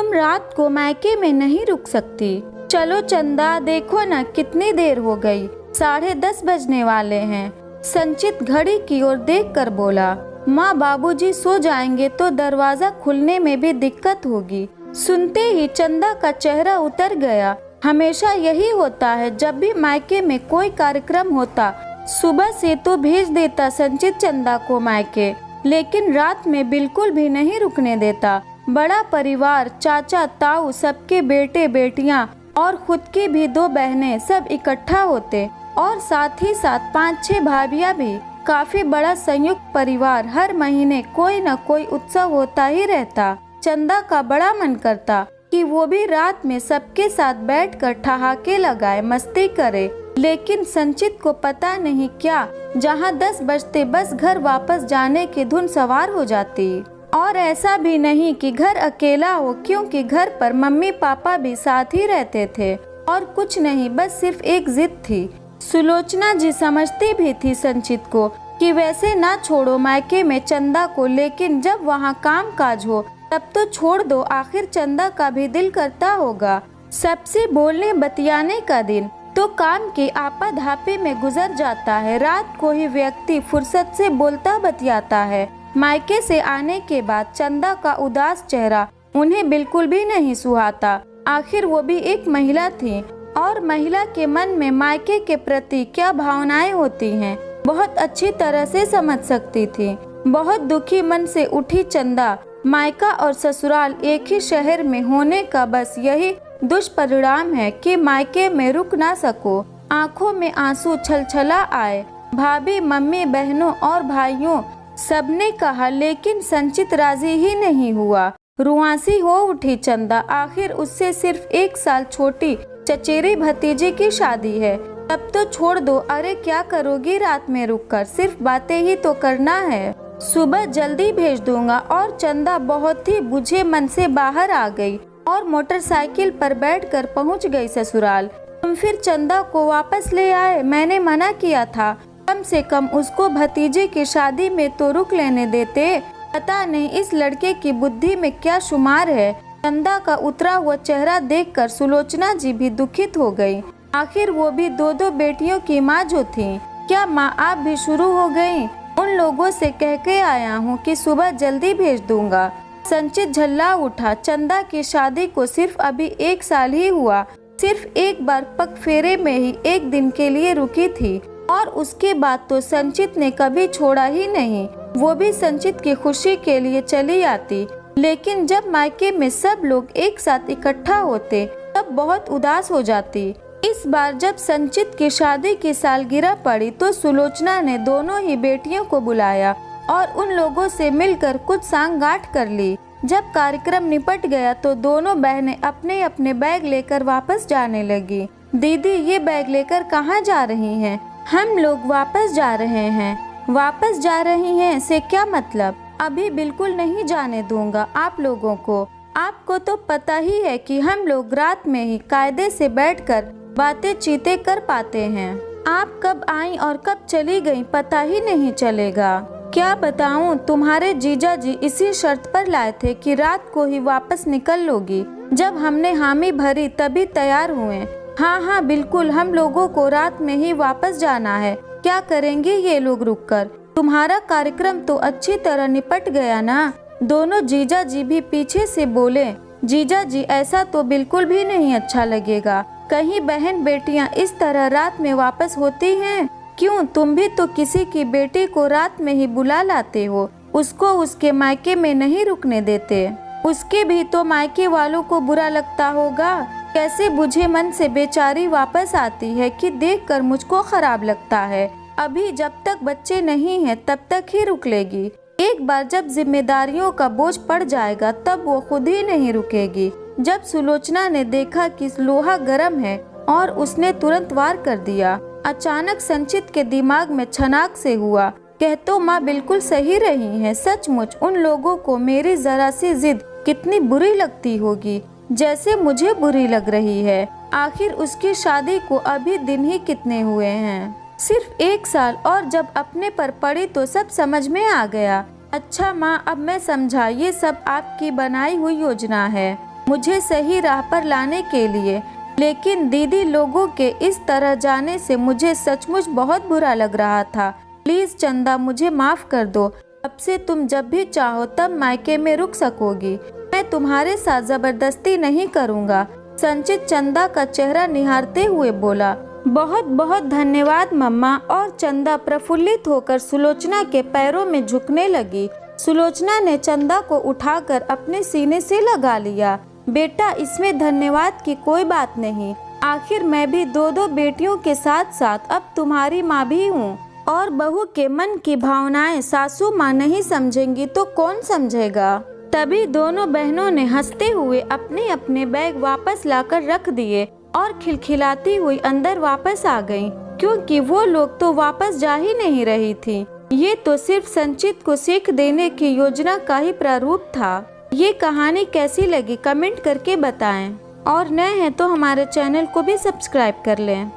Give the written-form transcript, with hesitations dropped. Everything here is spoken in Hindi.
तुम रात को मायके में नहीं रुक सकती? चलो चंदा, देखो ना कितनी देर हो गई, 10:30 बजने वाले हैं। संचित घड़ी की ओर देखकर बोला, माँ बाबूजी सो जाएंगे तो दरवाजा खुलने में भी दिक्कत होगी। सुनते ही चंदा का चेहरा उतर गया। हमेशा यही होता है, जब भी मायके में कोई कार्यक्रम होता सुबह से तो भेज देता संचित चंदा को मायके, लेकिन रात में बिल्कुल भी नहीं रुकने देता। बड़ा परिवार, चाचा ताऊ, सबके बेटे बेटियां और खुद की भी 2 बहनें सब इकट्ठा होते और साथ ही साथ 5-6 भाभियां भी। काफी बड़ा संयुक्त परिवार। हर महीने कोई न कोई उत्सव होता ही रहता। चंदा का बड़ा मन करता कि वो भी रात में सबके साथ बैठकर ठहाके लगाए, मस्ती करे, लेकिन संचित को पता नहीं क्या जहां 10 बजते बस घर वापस जाने की धुन सवार हो जाती। और ऐसा भी नहीं कि घर अकेला हो, क्योंकि घर पर मम्मी पापा भी साथ ही रहते थे। और कुछ नहीं, बस सिर्फ एक जिद थी। सुलोचना जी समझती भी थी संचित को कि वैसे ना छोड़ो मायके में चंदा को, लेकिन जब वहाँ काम काज हो तब तो छोड़ दो, आखिर चंदा का भी दिल करता होगा। सबसे बोलने बतियाने का दिन तो काम के आपाधापी में गुजर जाता है। रात को ही व्यक्ति फुर्सत से बोलता बतियाता है। मायके से आने के बाद चंदा का उदास चेहरा उन्हें बिल्कुल भी नहीं सुहाता। आखिर वो भी एक महिला थी और महिला के मन में मायके के प्रति क्या भावनाएं होती हैं बहुत अच्छी तरह से समझ सकती थी। बहुत दुखी मन से उठी चंदा। मायका और ससुराल एक ही शहर में होने का बस यही दुष्परिणाम है कि मायके में रुक ना सको। आंखों में आंसू छलछला आए। भाभी, मम्मी, बहनों और भाइयों सबने कहा, लेकिन संचित राजी ही नहीं हुआ। रुआंसी हो उठी चंदा। आखिर उससे सिर्फ 1 साल छोटी चचेरी भतीजी की शादी है। तब तो छोड़ दो। अरे क्या करोगी रात में रुककर, सिर्फ बातें ही तो करना है। सुबह जल्दी भेज दूंगा। और चंदा बहुत ही बुझे मन से बाहर आ गई और मोटरसाइकिल पर बैठकर पहुंच गई ससुराल। तुम फिर चंदा को वापस ले आए। मैंने मना किया था, कम से कम उसको भतीजे की शादी में तो रुक लेने देते। पता नहीं इस लड़के की बुद्धि में क्या शुमार है। चंदा का उतरा हुआ चेहरा देखकर सुलोचना जी भी दुखित हो गई। आखिर वो भी 2 बेटियों की माँ जो थी। क्या माँ आप भी शुरू हो गयी? उन लोगों से कह के आया हूँ कि सुबह जल्दी भेज दूंगा। संचित झल्ला उठा। चंदा की शादी को सिर्फ अभी 1 साल ही हुआ। सिर्फ एक बार पग फेरे में ही 1 दिन के लिए रुकी थी और उसके बाद तो संचित ने कभी छोड़ा ही नहीं। वो भी संचित की खुशी के लिए चली आती, लेकिन जब मायके में सब लोग एक साथ इकट्ठा होते तब बहुत उदास हो जाती। इस बार जब संचित की शादी की सालगिरह पड़ी तो सुलोचना ने दोनों ही बेटियों को बुलाया और उन लोगों से मिलकर कुछ सांठगांठ कर ली। जब कार्यक्रम निपट गया तो दोनों बहनें अपने अपने बैग लेकर वापस जाने लगी। दीदी, ये बैग लेकर कहाँ जा रही हैं? हम लोग वापस जा रहे हैं। वापस जा रही हैं से क्या मतलब? अभी बिल्कुल नहीं जाने दूंगा आप लोगों को। आपको तो पता ही है कि हम लोग रात में ही कायदे से बैठकर बातें चीतें कर पाते हैं। आप कब आई और कब चली गई पता ही नहीं चलेगा। क्या बताऊं, तुम्हारे जीजा जी इसी शर्त पर लाए थे कि रात को ही वापस निकल लोगी। जब हमने हामी भरी तभी तैयार हुए। हाँ हाँ बिल्कुल, हम लोगों को रात में ही वापस जाना है। क्या करेंगे ये लोग रुककर? तुम्हारा कार्यक्रम तो अच्छी तरह निपट गया ना? दोनों जीजा जी भी पीछे से बोले। जीजा जी, ऐसा तो बिल्कुल भी नहीं अच्छा लगेगा। कहीं बहन बेटियां इस तरह रात में वापस होती हैं? क्यों, तुम भी तो किसी की बेटी को रात में ही बुला लाते हो, उसको उसके मायके में नहीं रुकने देते। उसके भी तो मायके वालों को बुरा लगता होगा। कैसे बुझे मन से बेचारी वापस आती है कि देखकर मुझको खराब लगता है। अभी जब तक बच्चे नहीं हैं तब तक ही रुक लेगी। एक बार जब जिम्मेदारियों का बोझ पड़ जाएगा तब वो खुद ही नहीं रुकेगी। जब सुलोचना ने देखा कि लोहा गर्म है और उसने तुरंत वार कर दिया। अचानक संचित के दिमाग में छनाक से हुआ, कहतो माँ बिल्कुल सही रही है। सचमुच उन लोगों को मेरी जरा सी जिद कितनी बुरी लगती होगी, जैसे मुझे बुरी लग रही है। आखिर उसकी शादी को अभी दिन ही कितने हुए हैं, सिर्फ 1 साल। और जब अपने पर पड़ी तो सब समझ में आ गया। अच्छा माँ, अब मैं समझा, ये सब आपकी बनाई हुई योजना है। मुझे सही राह पर लाने के लिए, लेकिन दीदी लोगों के इस तरह जाने से मुझे सचमुच बहुत बुरा लग रहा था। प्लीज चंदा, मुझे माफ कर दो। अब से तुम जब भी चाहो तब मायके में रुक सकोगी। मैं तुम्हारे साथ जबरदस्ती नहीं करूँगा। संचित चंदा का चेहरा निहारते हुए बोला। बहुत बहुत धन्यवाद मम्मा। और चंदा प्रफुल्लित होकर सुलोचना के पैरों में झुकने लगी। सुलोचना ने चंदा को उठाकर अपने सीने से लगा लिया। बेटा, इसमें धन्यवाद की कोई बात नहीं। आखिर मैं भी दो बेटियों के साथ साथ अब तुम्हारी माँ भी हूँ, और बहू के मन की भावनाएं सासू माँ नहीं समझेंगी तो कौन समझेगा। तभी दोनों बहनों ने हंसते हुए अपने अपने बैग वापस लाकर रख दिए और खिलखिलाती हुई अंदर वापस आ गईं, क्योंकि वो लोग तो वापस जा ही नहीं रही थी। ये तो सिर्फ संचित को सीख देने की योजना का ही प्रारूप था। ये कहानी कैसी लगी कमेंट करके बताएं, और नए हैं तो हमारे चैनल को भी सब्सक्राइब कर लें।